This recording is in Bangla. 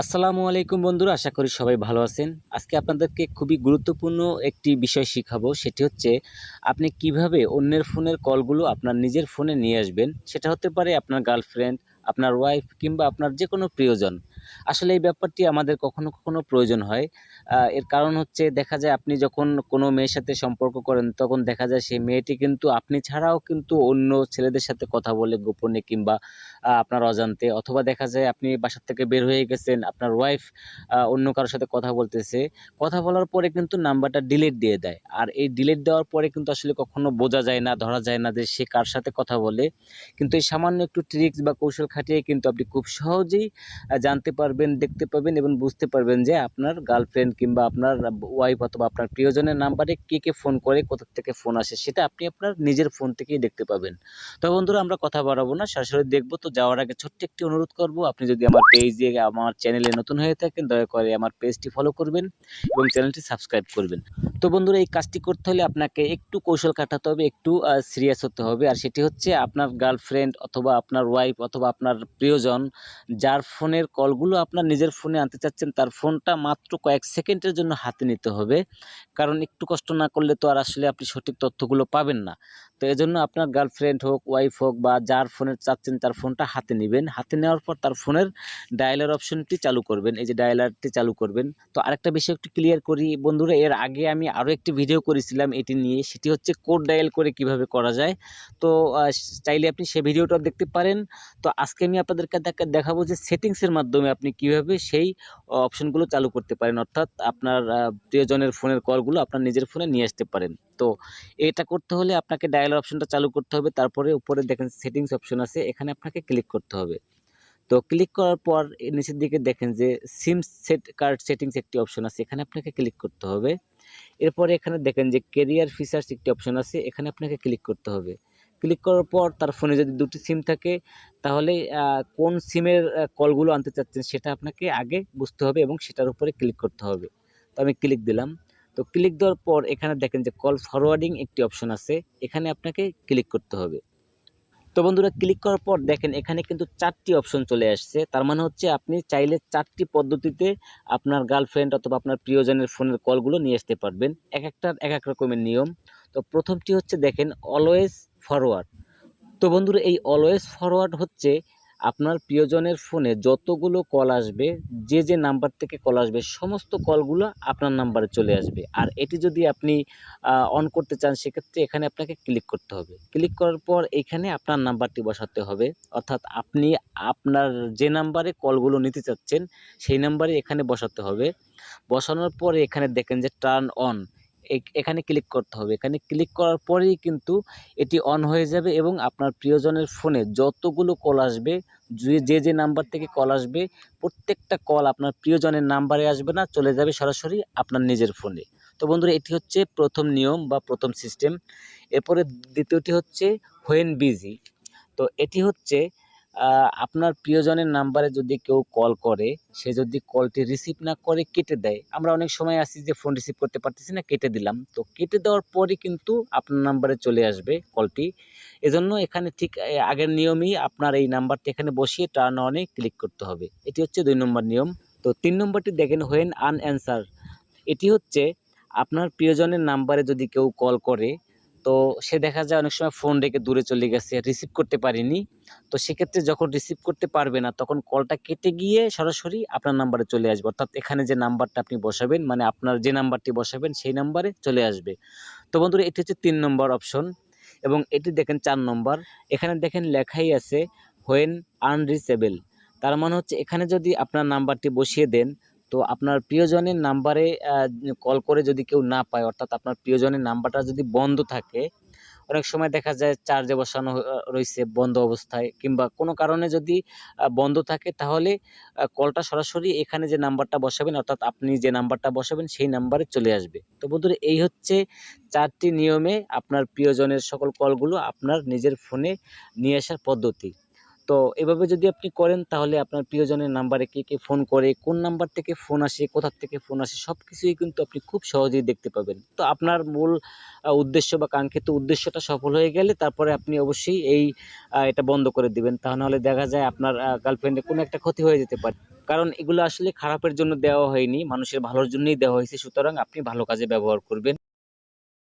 আসসালামু আলাইকুম বন্ধুরা, আশা করি সবাই ভালো আছেন। আজকে আপনাদেরকে খুবই গুরুত্বপূর্ণ একটি বিষয় শিখাবো। সেটি হচ্ছে আপনি কিভাবে অন্যের ফোনের কলগুলো আপনার নিজের ফোনে নিয়ে আসবেন। সেটা হতে পারে আপনার গার্লফ্রেন্ড, আপনার ওয়াইফ কিংবা আপনার যেকোনো প্রিয়জন। আসলে এই ব্যাপারটি আমাদের কখনো, কখনো প্রয়োজন হয়। এর কারণ হচ্ছে দেখা যায় আপনি যখন কোনো মেয়ের সাথে সম্পর্ক করেন তখন দেখা যায় সেই মেয়েটি কিন্তু আপনি ছাড়াও কিন্তু অন্য ছেলেদের সাথে কথা বলে গোপনে কিংবা আপনার অজান্তে, অথবা দেখা যায় আপনি বাসা থেকে বের হয়ে গেছেন, আপনার ওয়াইফ অন্য কারো সাথে কথা বলতেছে। কথা বলার পরে কিন্তু নাম্বারটা ডিলিট দিয়ে দেয়। আর এই ডিলিট দেওয়ার পরে কিন্তু আসলে কখনো বোঝা যায় না, ধরা যায় না যে সে কার সাথে কথা বলে। কিন্তু এই সামান্য একটু ট্রিক্স বা কৌশল খাটিয়ে কিন্তু আপনি খুব সহজেই জানতে পারবেন, দেখতে পাবেন এবং বুঝতে পারবেন যে আপনার গার্লফ্রেন্ড কিংবা আপনার ওয়াইফ অথবা আপনার প্রিয়জনের নাম্বারে কে ফোন করে, কোথা থেকে ফোন আসে সেটা আপনি আপনার নিজের ফোন থেকেই দেখতে পাবেন। তো বন্ধুরা, আমরা কথা বাড়াবো না, সরাসরি দেখবো। তো যাওয়ার আগে ছোট্ট একটি অনুরোধ করব, আপনি যদি আমার পেজে, আমার চ্যানেলে নতুন হয়ে থাকেন, দয়া করে আমার পেজটি ফলো করবেন এবং চ্যানেলটি সাবস্ক্রাইব করবেন। তো বন্ধুরা, এই কাজটি করতে হলে আপনাকে একটু কৌশল খাটাতে হবে, একটু সিরিয়াস হতে হবে। আর সেটি হচ্ছে আপনার গার্লফ্রেন্ড অথবা আপনার ওয়াইফ অথবা আপনার প্রিয়জন যার ফোনের কলগুলো আপনার নিজের ফোনে আনতে চাচ্ছেন, তার ফোনটা মাত্র কয়েক সেকেন্ডের জন্য হাতে নিতে হবে। কারণ একটু কষ্ট না করলে তো আর আসলে আপনি সঠিক তথ্যগুলো পাবেন না। তো এজন্য আপনার গার্লফ্রেন্ড হোক, ওয়াইফ হোক বা যার ফোনে চাচ্ছেন তার ফোনটা হাতে নিবেন। হাতে নেওয়ার পর তার ফোনের ডায়ালার অপশনটি চালু করবেন। এই যে ডায়ালারটি চালু করবেন। তো আরেকটা বিষয় একটু ক্লিয়ার করি বন্ধুরা, এর আগে আমি আরও একটি ভিডিও করেছিলাম এটি নিয়ে। সেটি হচ্ছে কোড ডায়াল করে কিভাবে করা যায়। তো চাইলে আপনি সেই ভিডিওটাও দেখতে পারেন। তো আজকে আমি আপনাদেরকে দেখাবো যে সেটিংসের মাধ্যমে আপনি কিভাবে সেই অপশনগুলো চালু করতে পারেন, অর্থাৎ আপনার প্রিয়জনের ফোনের কলগুলো আপনার নিজের ফোনে নিয়ে আসতে পারেন। তো এটা করতে হলে আপনাকে ডায়ালার অপশনটা চালু করতে হবে। তারপরে উপরে দেখেন সেটিংস অপশন আছে, এখানে আপনাকে ক্লিক করতে হবে। তো ক্লিক করার পর নিচের দিকে দেখেন যে সিম সেট কার্ড সেটিংস একটি অপশন আছে, এখানে আপনাকে ক্লিক করতে হবে। এরপরে এখানে দেখেন যে কেরিয়ার ফিচার্স একটি অপশন আছে, এখানে আপনাকে ক্লিক করতে হবে। ক্লিক করার পর তার ফোনে যদি দুটি সিম থাকে তাহলে কোন সিমের কলগুলো আনতে চাচ্ছেন সেটা আপনাকে আগে বুঝতে হবে এবং সেটার উপরে ক্লিক করতে হবে। তো আমি ক্লিক দিলাম। তো ক্লিক দেওয়ার পর এখানে দেখেন যে কল ফরওয়ার্ডিং একটি অপশন আছে, এখানে আপনাকে ক্লিক করতে হবে। তো বন্ধুরা, ক্লিক করার পর দেখেন এখানে কিন্তু 4টি অপশন চলে আসছে। তার মানে হচ্ছে আপনি চাইলে 4টি পদ্ধতিতে আপনার গার্লফ্রেন্ড অথবা আপনার প্রিয়জনের ফোনের কলগুলো নিয়ে আসতে পারবেন। একেকটার এক এক রকমের নিয়ম। তো প্রথমটি হচ্ছে দেখেন অলওয়েজ ফরওয়ার্ড। তো বন্ধুরা, এই অলওয়েজ ফরওয়ার্ড হচ্ছে আপনার প্রিয়জনের ফোনে যতগুলো কল আসবে, যে নাম্বার থেকে কল আসবে সমস্ত কলগুলো আপনার নাম্বারে চলে আসবে। আর এটি যদি আপনি অন করতে চান সেক্ষেত্রে এখানে আপনাকে ক্লিক করতে হবে। ক্লিক করার পর এখানে আপনার নাম্বারটি বসাতে হবে, অর্থাৎ আপনি আপনার যে নাম্বারে কলগুলো নিতে চাচ্ছেন সেই নাম্বারে এখানে বসাতে হবে। বসানোর পরে এখানে দেখেন যে টার্ন অন, এখানে ক্লিক করতে হবে। এখানে ক্লিক করার পরেই কিন্তু এটি অন হয়ে যাবে এবং আপনার প্রিয়জনের ফোনে যতগুলো কল আসবে, যে নাম্বার থেকে কল আসবে প্রত্যেকটা কল আপনার প্রিয়জনের নাম্বারে আসবে না, চলে যাবে সরাসরি আপনার নিজের ফোনে। তো বন্ধুরা, এটি হচ্ছে প্রথম নিয়ম বা প্রথম সিস্টেম। এরপরে দ্বিতীয়টি হচ্ছে হোয়েন বিজি। তো এটি হচ্ছে আপনার প্রিয়জনের নাম্বারে যদি কেউ কল করে, সে যদি কলটি রিসিভ না করে কেটে দেয়, আমরা অনেক সময় আছি যে ফোন রিসিভ করতে পারতেছি না, কেটে দিলাম। তো কেটে দেওয়ার পরই কিন্তু আপনার নাম্বারে চলে আসবে কলটি। এজন্য এখানে ঠিক আগের নিয়মই আপনার এই নাম্বারটি এখানে বসিয়ে টার্ন অনে ক্লিক করতে হবে। এটি হচ্ছে 2 নম্বর নিয়ম। তো 3 নম্বরটি দেখেন হোয়েন আনঅ্যান্সার। এটি হচ্ছে আপনার প্রিয়জনের নাম্বারে যদি কেউ কল করে, তো সে দেখা যায় অনেক সময় ফোন রেখে দূরে চলে গেছে, রিসিভ করতে পারেনি। তো সেক্ষেত্রে যখন রিসিভ করতে পারবে না তখন কলটা কেটে গিয়ে সরাসরি আপনার নাম্বারে চলে আসবে, অর্থাৎ এখানে যে নাম্বারটা আপনি বসাবেন, মানে আপনার যে নাম্বারটি বসাবেন সেই নাম্বারে চলে আসবে। তো বন্ধুরা, এটি হচ্ছে 3 নম্বর অপশন। এবং এটি দেখেন 4 নম্বর। এখানে দেখেন লেখাই আছে হোয়েন আনরিচেবল। তার মানে হচ্ছে এখানে যদি আপনার নাম্বারটি বসিয়ে দেন, তো আপনার প্রিয়জনের নাম্বারে কল করে যদি কেউ না পায়, অর্থাৎ আপনার প্রিয়জনের নাম্বারটা যদি বন্ধ থাকে, অনেক সময় দেখা যায় চার্জে বসানো রয়েছে বন্ধ অবস্থায় কিংবা কোনো কারণে যদি বন্ধ থাকে, তাহলে কলটা সরাসরি এখানে যে নাম্বারটা বসাবেন, অর্থাৎ আপনি যে নাম্বারটা বসাবেন সেই নাম্বারে চলে আসবে। তো বন্ধুরা, এই হচ্ছে 4টি নিয়মে আপনার প্রিয়জনের সকল কলগুলো আপনার নিজের ফোনে নিয়ে আসার পদ্ধতি। তো এভাবে যদি আপনি করেন তাহলে আপনার প্রিয়জনের নাম্বারে কে কে ফোন করে, কোন নাম্বার থেকে ফোন আসে, কোথা থেকে ফোন আসে সবকিছুই কিন্তু আপনি খুব সহজেই দেখতে পাবেন। তো আপনার মূল উদ্দেশ্য বা কাঙ্ক্ষিত উদ্দেশ্যটা সফল হয়ে গেলে তারপরে আপনি অবশ্যই এটা বন্ধ করে দিবেন। তা নাহলে দেখা যায় আপনার গার্লফ্রেন্ডের কোনো একটা ক্ষতি হয়ে যেতে পারে। কারণ এগুলো আসলে খারাপের জন্য দেওয়া হয়নি, মানুষের ভালোর জন্যই দেওয়া হয়েছে। সুতরাং আপনি ভালো কাজে ব্যবহার করবেন।